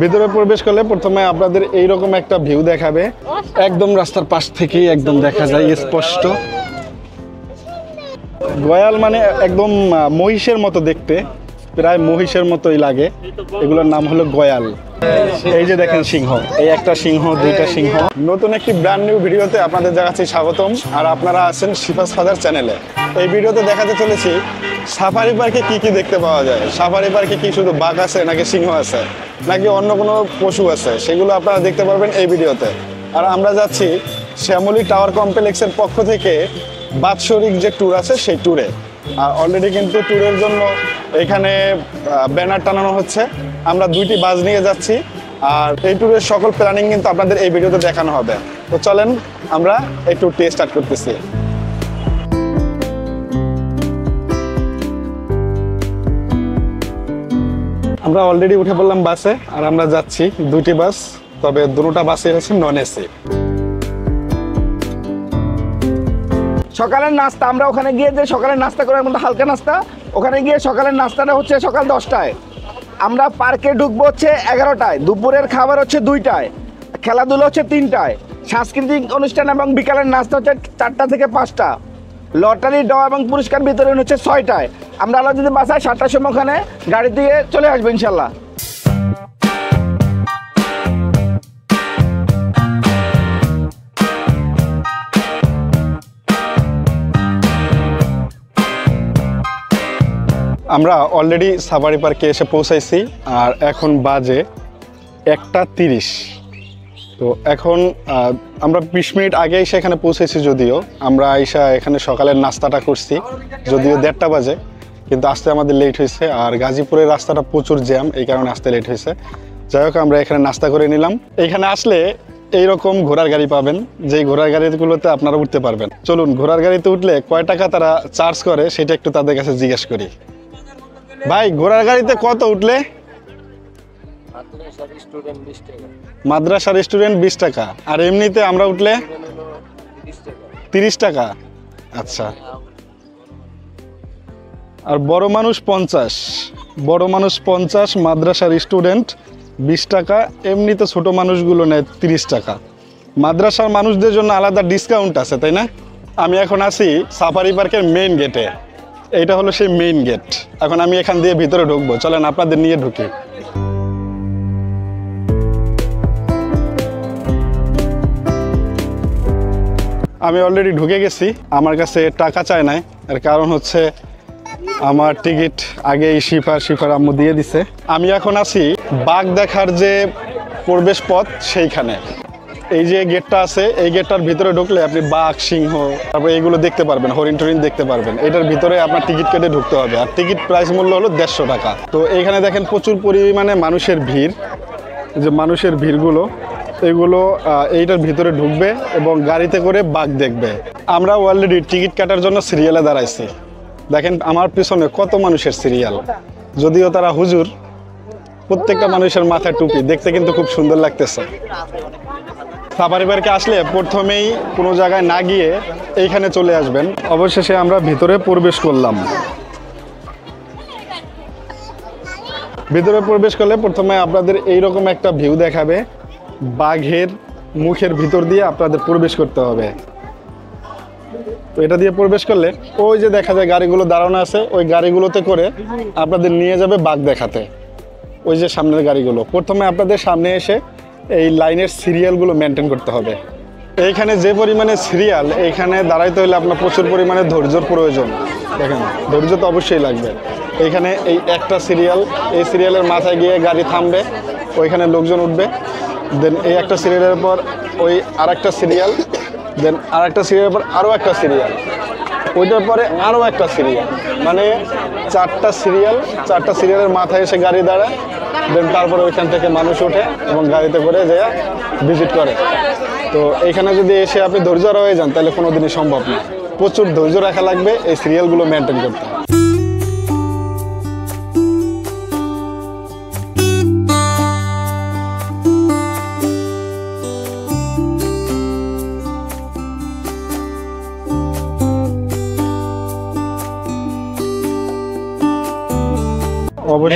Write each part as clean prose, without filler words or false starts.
ভিতরে প্রবেশ করলে প্রথমে আপনাদের এইরকম একটা ভিউ দেখাবে, একদম রাস্তার পাশ থেকেই একদম দেখা যায় স্পষ্ট। গয়াল মানে একদম মহিষের মতো দেখতে, প্রায় মহিষের মতোই লাগে। এগুলোর নাম হলো গয়াল। এই যে দেখেন সিংহ, এই একটা সিংহ, দুইটা সিংহ। নতুন একটি ব্র্যান্ড নিউ ভিডিওতে আপনাদের জানাচ্ছি স্বাগতম। আর আপনারা আছেন শিফাস ফাদার চ্যানেলে। এই ভিডিওতে দেখাতে চলেছি সাফারি পার্কে কি কি দেখতে পাওয়া যায়। সাফারি পার্কে কি শুধু বাঘ আছে, নাকি সিংহ আছে, নাকি অন্য কোনো পশু আছে, সেগুলো আপনারা দেখতে পারবেন এই ভিডিওতে। আর আমরা যাচ্ছি শ্যামলী টাওয়ার কমপ্লেক্সের পক্ষ থেকে বাৎসরিক যে ট্যুর আছে সেই ট্যুরে। আর অলরেডি কিন্তু ট্যুরের জন্য এখানে ব্যানার টানানো হচ্ছে। আমরা 2টি বাস নিয়ে যাচ্ছি, আর এই ট্যুরের সকল প্ল্যানিং কিন্তু আপনাদের এই ভিডিওতে দেখানো হবে। তো চলেন আমরা এই ট্যুরটি স্টার্ট করতেছি। আমরা অলরেডি উঠে পড়লাম বাসে, আর আমরা যাচ্ছি 2টি বাস, তবে দুটোটা বাসে হচ্ছে নন এসি। সকালের নাস্তা, আমরা ওখানে গিয়ে যে সকালের নাস্তা করার মতো হালকা নাস্তা, ওখানে গিয়ে সকালের নাস্তাটা হচ্ছে সকাল 10টায়। আমরা পার্কে ঢুকবো হচ্ছে 11টায়, দুপুরের খাবার হচ্ছে 2টায়, খেলাধুলা হচ্ছে 3টায়, সাংস্কৃতিক অনুষ্ঠান এবং বিকালের নাস্তা হচ্ছে 4টা থেকে 5টা, লটারি ড্র এবং পুরস্কার বিতরণ হচ্ছে 6টায়। আমরা আলো যদি বাসায় 7টার সময় ওখানে গাড়ি দিয়ে চলে আসবো ইনশাল্লাহ। আমরা অলরেডি সাফারি পার্কে এসে পৌঁছাইছি, আর এখন বাজে 1:30। তো এখন আমরা 20 মিনিট আগেই সেখানে পৌঁছেছি। যদিও আমরা আইসা এখানে সকালের নাস্তাটা করছি, যদিও 1:30 বাজে, কিন্তু আসতে আমাদের লেট হয়েছে। আর গাজীপুরের রাস্তাটা প্রচুর জ্যাম, এই কারণে আসতে লেট হয়েছে। যাই হোক, আমরা এখানে নাস্তা করে নিলাম। এখানে আসলে এইরকম ঘোড়ার গাড়ি পাবেন, যেই ঘোড়ার গাড়িগুলোতে আপনারা উঠতে পারবেন। চলুন, ঘোড়ার গাড়িতে উঠলে কয় টাকা তারা চার্জ করে সেটা একটু তাদের কাছে জিজ্ঞেস করি। ভাই, ঘোড়ার গাড়িতে কত উঠলে? মাদ্রাসার স্টুডেন্ট 20 টাকা, আর এমনিতে আমরা উঠলে 30 টাকা। আচ্ছা। আর বড় মানুষ 50, বড় মানুষ 50, মাদ্রাসার স্টুডেন্ট 20 টাকা, এমনিতে ছোট মানুষগুলো নেয় 30 টাকা। মাদ্রাসার মানুষদের জন্য আলাদা ডিসকাউন্ট আছে, তাই না? আমি এখন আছি সাফারি পার্কের মেইন গেটে। এইটা হলো সেই মেইন গেট। এখন আমি এখান দিয়ে ভিতরে ঢুকবো, চলেন আপনাদের নিয়ে ঢুকি। আমি অলরেডি ঢুকে গেছি। আমার কাছে টাকা চায় নাই, এর কারণ হচ্ছে আমার টিকিট আগেই শিফার আম্মু দিয়ে দিছে। আমি এখন আছি বাঘ দেখার যে প্রবেশ পথ সেইখানে। এই যে গেটটা আছে, এই গেটটার ভিতরে ঢুকলে আপনি বাঘ, সিংহ, তারপরে এইগুলো দেখতে পারবেন, হরিণ টরিণ দেখতে পারবেন। এটার ভিতরে আপনার টিকিট কেটে ঢুকতে হবে, আর টিকিট প্রাইস মূল্য হলো 150 টাকা। তো এইখানে দেখেন প্রচুর পরিমাণে মানুষের ভিড়। যে মানুষের ভিড়গুলো, এগুলো এইটার ভিতরে ঢুকবে এবং গাড়িতে করে বাঘ দেখবে। আমরা অলরেডি টিকিট কাটার জন্য সিরিয়ালে দাঁড়াইছি। দেখেন আমার পিছনে কত মানুষের সিরিয়াল। যদিও তারা হুজুর, প্রত্যেকটা মানুষের মাথায় টুপি, দেখতে কিন্তু খুব সুন্দর লাগতেছে। সাফারি পার্কে আসলে প্রথমেই কোনো জায়গায় না গিয়ে এইখানে চলে আসবেন। অবশেষে আমরা ভিতরে প্রবেশ করলাম। ভিতরে প্রবেশ করলে প্রথমে আপনাদের এইরকম একটা ভিউ দেখাবে। বাঘের মুখের ভিতর দিয়ে আপনাদের প্রবেশ করতে হবে। তো এটা দিয়ে প্রবেশ করলে ওই যে দেখা যায় গাড়িগুলো দাঁড়ানো আছে, ওই গাড়িগুলোতে করে আপনাদের নিয়ে যাবে বাঘ দেখাতে। ওই যে সামনের গাড়িগুলো, প্রথমে আপনাদের সামনে এসে এই লাইনের সিরিয়ালগুলো মেনটেন করতে হবে। এইখানে যে পরিমাণে সিরিয়াল, এইখানে দাঁড়াইতে হলে আপনার প্রচুর পরিমাণে ধৈর্যর প্রয়োজন। দেখেন, ধৈর্য তো অবশ্যই লাগবে। এইখানে এই একটা সিরিয়াল, এই সিরিয়ালের মাথায় গিয়ে গাড়ি থামবে, ওইখানে লোকজন উঠবে। দেন এই একটা সিরিয়ালের পর ওই আর একটা সিরিয়াল, দেন আর একটা সিরিয়ালের পর আরও একটা সিরিয়াল, ওইটার পরে আরও একটা সিরিয়াল, মানে 4টা সিরিয়াল। 4টা সিরিয়ালের মাথায় এসে গাড়ি দাঁড়ায়, দেন তারপরে ওইখান থেকে মানুষ ওঠে এবং গাড়িতে করে যেয়ে ভিজিট করে। তো এইখানে যদি এসে আপনি ধৈর্য হয়ে যান, তাহলে কোনো দিনই সম্ভব না। প্রচুর ধৈর্য রাখা লাগবে এই সিরিয়ালগুলো মেনটেন করতে।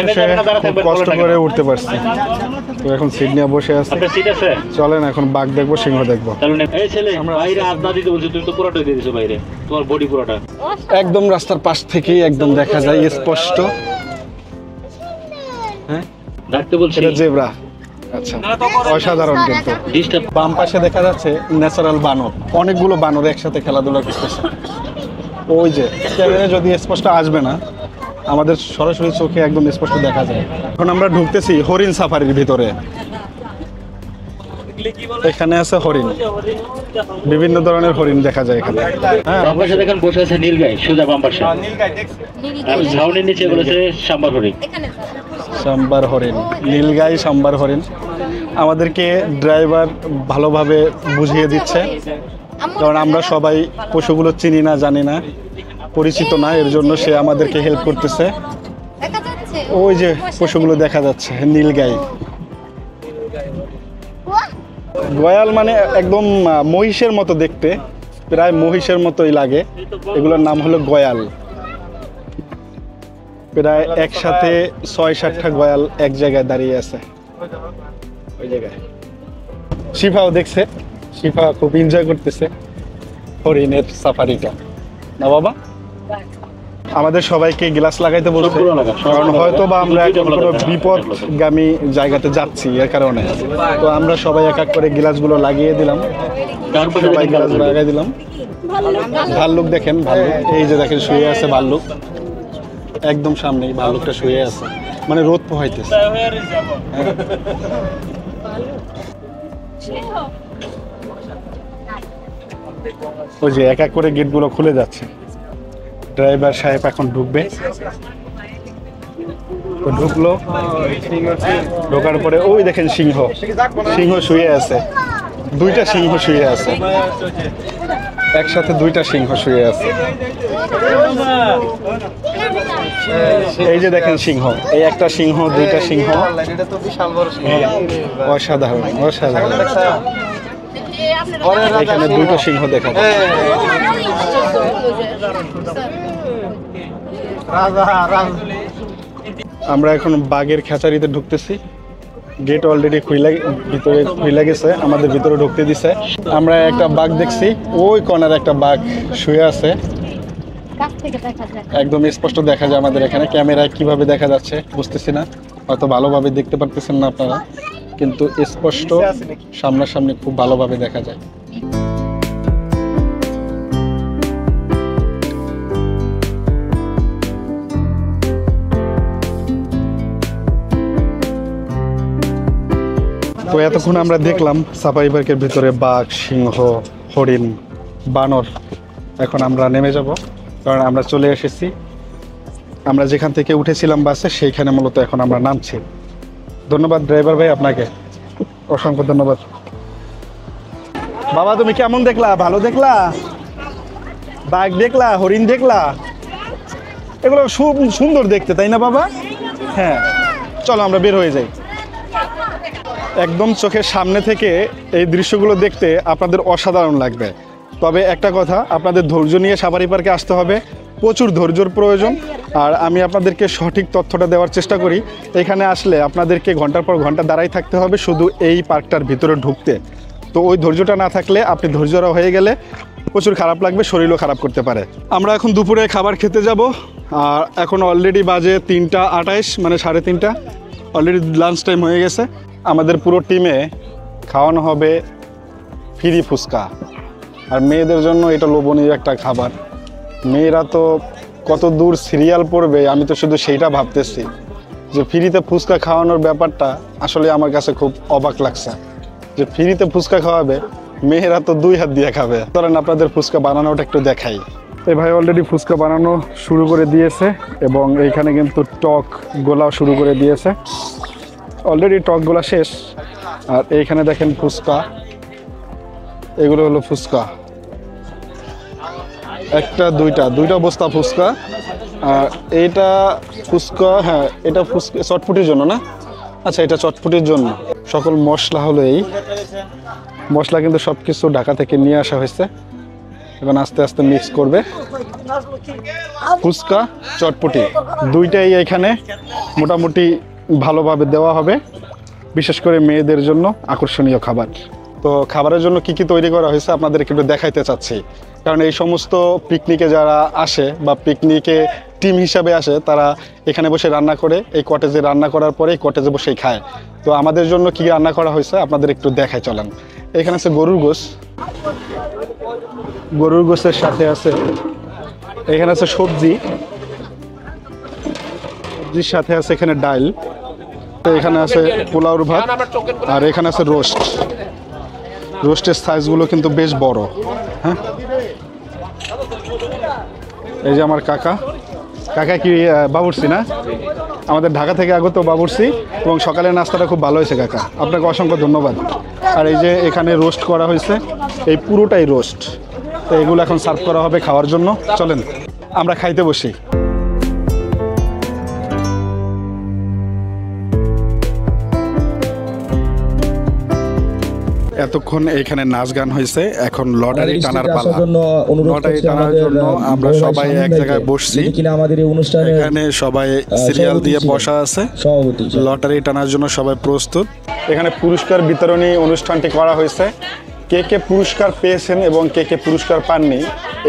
অবশেষে খুব কষ্ট করে উঠতে পারছি। তো এখন সিট নিয়ে বসে আছি। আপনার সিট আছে? চলেন এখন বাঘ দেখবো, সিংহ দেখবো। তাহলে এই ছেলে বাইরে হাত না দিতে বলছি, তুমি তো পুরোটা দিয়ে দিছো বাইরে, তোমার বডি পুরোটা। একদম রাস্তার পাশ থেকেই একদম দেখা যায় স্পষ্ট। হ্যাঁ, ডাকতে বলছি। এটা জেব্রা। আচ্ছা, অসাধারণ। কিন্তু ডিস্টার্ব। বাম পাশে দেখা যাচ্ছে ন্যাচারাল বানর, অনেকগুলো বানর একসাথে খেলাধুলা করতেছে। ওই যে ক্যামেরা যদি স্পষ্ট আসবে না, আমাদের সরাসরি চোখে একদম স্পষ্ট দেখা যায়। এখন আমরা ঢুকতেছি হরিণ সাফারির ভিতরে। এখানে আছে হরিণ, বিভিন্ন ধরনের হরিণ দেখা যায় এখানে। হ্যাঁ, বাম পাশে দেখেন বসে আছে নীলগাই, সোজা বাম পাশে। আর ছাউনির নিচে বলেছে সাম্বার হরিণ। সাম্বার হরিণ, নীলগাই সাম্বার হরিণ। আমাদেরকে ড্রাইভার ভালোভাবে বুঝিয়ে দিচ্ছে, কারণ আমরা সবাই পশুগুলো চিনি না, জানি না, পরিচিত না, এর জন্য সে আমাদেরকে হেল্প করতেছে। ওই যে পশুগুলো দেখা যাচ্ছে, নীলগাই। গয়াল মানে একদম মহিষের মতো দেখতে, প্রায় মহিষের মতোই লাগে। এগুলোর নাম হলো গয়াল। প্রায় একসাথে ৬-৭টা গয়াল এক জায়গায় দাঁড়িয়ে আছে। ওই জায়গায় শিফাও দেখছে, শিফা খুব এনজয় করতেছে হরিণের সাফারিটা। না বাবা, আমাদের সবাইকে গ্লাস লাগাইতে বলছে, কারণ হয়তো বা আমরা এখন কোনো বিপদগামী জায়গাতে যাচ্ছি, এর কারণে। তো আমরা সবাই এক এক করে গ্লাসগুলো লাগিয়ে দিলাম, সবাই গ্লাস লাগাই দিলাম। ভাল্লুক দেখেন, ভাল্লুক এই যে দেখেন শুয়ে আছে ভাল্লুক, একদম সামনেই ভাল্লুকটা শুয়ে আছে, মানে রোদ পোহাইতেছে। ওই যে এক এক করে গেটগুলো খুলে যাচ্ছে। ড্রাইভার সাহেব এখন ঢুকবে। তো ঢুকলো, ঢোকার পরে ওই দেখেন সিংহ, সিংহ শুয়ে আছে, দুইটা সিংহ শুয়ে আছে, একসাথে দুইটা সিংহ শুয়ে আছে। এই যে দেখেন সিংহ, এই একটা সিংহ, দুইটা সিংহ। অসাধারণ, অসাধারণ। এখানে দুটো সিংহ দেখা যায়। আমরা এখন বাঘের খেচারিতে ঢুকতেছি। গেট অলরেডি ভিতরে খুলে গেছে, আমাদের ভিতরে ঢুকতে দিছে। আমরা একটা বাঘ দেখছি, ওই কর্নারে একটা বাঘ শুয়ে আছে, একদম স্পষ্ট দেখা যায়। আমাদের এখানে ক্যামেরায় কিভাবে দেখা যাচ্ছে বুঝতেছি না, হয়তো ভালোভাবে দেখতে পারতেছেন না আপনারা, কিন্তু স্পষ্ট সামনাসামনি খুব ভালোভাবে দেখা যায়। তো এতক্ষণ আমরা দেখলাম সাফারি পার্কের ভিতরে বাঘ, সিংহ, হরিণ, বানর। এখন আমরা নেমে যাব, কারণ আমরা চলে এসেছি, আমরা যেখান থেকে উঠেছিলাম বাসে সেইখানে মূলত এখন আমরা নামছি। ধন্যবাদ ড্রাইভার ভাই, আপনাকে অসংখ্য ধন্যবাদ। বাবা তুমি কেমন দেখলা? ভালো দেখলা? বাঘ দেখলা, হরিণ দেখলা? এগুলো সুন্দর দেখতে, তাই না বাবা? হ্যাঁ, চলো আমরা বের হয়ে যাই। একদম চোখের সামনে থেকে এই দৃশ্যগুলো দেখতে আপনাদের অসাধারণ লাগবে। তবে একটা কথা, আপনাদের ধৈর্য নিয়ে সাফারি পার্কে আসতে হবে, প্রচুর ধৈর্যর প্রয়োজন। আর আমি আপনাদেরকে সঠিক তথ্যটা দেওয়ার চেষ্টা করি। এখানে আসলে আপনাদেরকে ঘন্টার পর ঘন্টা দাঁড়াই থাকতে হবে শুধু এই পার্কটার ভিতরে ঢুকতে। তো ওই ধৈর্যটা না থাকলে, আপনি ধৈর্যরা হয়ে গেলে প্রচুর খারাপ লাগবে, শরীরও খারাপ করতে পারে। আমরা এখন দুপুরে খাবার খেতে যাব, আর এখন অলরেডি বাজে 3:28, মানে 3:30। অলরেডি লাঞ্চ টাইম হয়ে গেছে। আমাদের পুরো টিমে খাওয়ানো হবে ফ্রি ফুচকা, আর মেয়েদের জন্য এটা লোভনীয় একটা খাবার। মেয়েরা তো কত দূর সিরিয়াল পড়বে, আমি তো শুধু সেইটা ভাবতেছি যে ফ্রিতে ফুচকা খাওয়ানোর ব্যাপারটা আসলে আমার কাছে খুব অবাক লাগছে, যে ফ্রিতে ফুচকা খাওয়াবে, মেয়েরা তো 2 হাত দিয়ে খাবে। ধরেন আপনাদের ফুচকা বানানোটা একটু দেখাই। এই ভাই অলরেডি ফুচকা বানানো শুরু করে দিয়েছে, এবং এইখানে কিন্তু টক গোলাও শুরু করে দিয়েছে। অলরেডি টক গোলা শেষ, আর এইখানে দেখেন ফুচকা, এগুলো হলো ফুচকা, একটা দুইটা বস্তা ফুচকা। আর এইটা ফুচকা, হ্যাঁ এটা ফুচকা চটপটির জন্য না? আচ্ছা, এটা চটপটির জন্য। সকল মশলা হলো এই মশলা, কিন্তু সব কিছু ঢাকা থেকে নিয়ে আসা হয়েছে। এখন আস্তে আস্তে মিক্স করবে। ফুচকা চটপটি দুইটাই এখানে মোটামুটি ভালোভাবে দেওয়া হবে, বিশেষ করে মেয়েদের জন্য আকর্ষণীয় খাবার। তো খাবারের জন্য কি কি তৈরি করা হয়েছে আপনাদেরকে একটু দেখাইতে চাচ্ছি, কারণ এই সমস্ত পিকনিকে যারা আসে বা পিকনিকে টিম হিসাবে আসে তারা এখানে বসে রান্না করে, এই কটেজে রান্না করার পরে এই কটেজে বসেই খায়। তো আমাদের জন্য কি রান্না করা হয়েছে আপনাদের একটু দেখাই চলেন। এখানে আছে গরুর গোশ, গরুর গোশের সাথে আছে এখানে আছে সবজি, সবজির সাথে আছে এখানে ডাল, এখানে আছে পোলাওর ভাত, আর এখানে আছে রোস্ট। রোস্টের সাইজগুলো কিন্তু বেশ বড়। হ্যাঁ, এই যে আমার কাকা, কাকা কি বাবুর্চি না, আমাদের ঢাকা থেকে আগত বাবুর্চি, এবং সকালের নাস্তাটা খুব ভালো হয়েছে কাকা, আপনাকে অসংখ্য ধন্যবাদ। আর এই যে এখানে রোস্ট করা হয়েছে, এই পুরোটাই রোস্ট। তো এগুলো এখন সার্ভ করা হবে খাওয়ার জন্য। চলেন আমরা খাইতে বসি। এতক্ষণ এখানে নাচ গান হয়েছে, এখন লটারি টানার পালা। লটারি টানার জন্য আমরা সবাই এক জায়গায় বসছি, এখানে সবাই সিরিয়াল দিয়ে বসা আছে। লটারি টানার জন্য সবাই প্রস্তুত। এখানে পুরস্কার বিতরণী অনুষ্ঠানটি করা হয়েছে। কে কে পুরস্কার পেয়েছেন এবং কে কে পুরস্কার পাননি,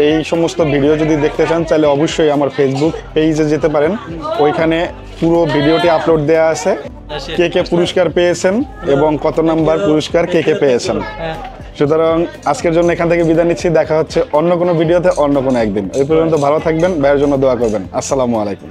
এই সমস্ত ভিডিও যদি দেখতে চান তাহলে অবশ্যই আমার ফেসবুক পেজে যেতে পারেন, ওইখানে পুরো ভিডিওটি আপলোড দেওয়া আছে। কে কে পুরস্কার পেয়েছেন এবং কত নাম্বার পুরস্কার কে কে পেয়েছেন। সুতরাং আজকের জন্য এখান থেকে বিদায় নিচ্ছি, দেখা হচ্ছে অন্য কোনো ভিডিওতে অন্য কোনো একদিন। এই পর্যন্ত ভালো থাকবেন, ভাইয়ের জন্য দোয়া করবেন। আসসালামু আলাইকুম।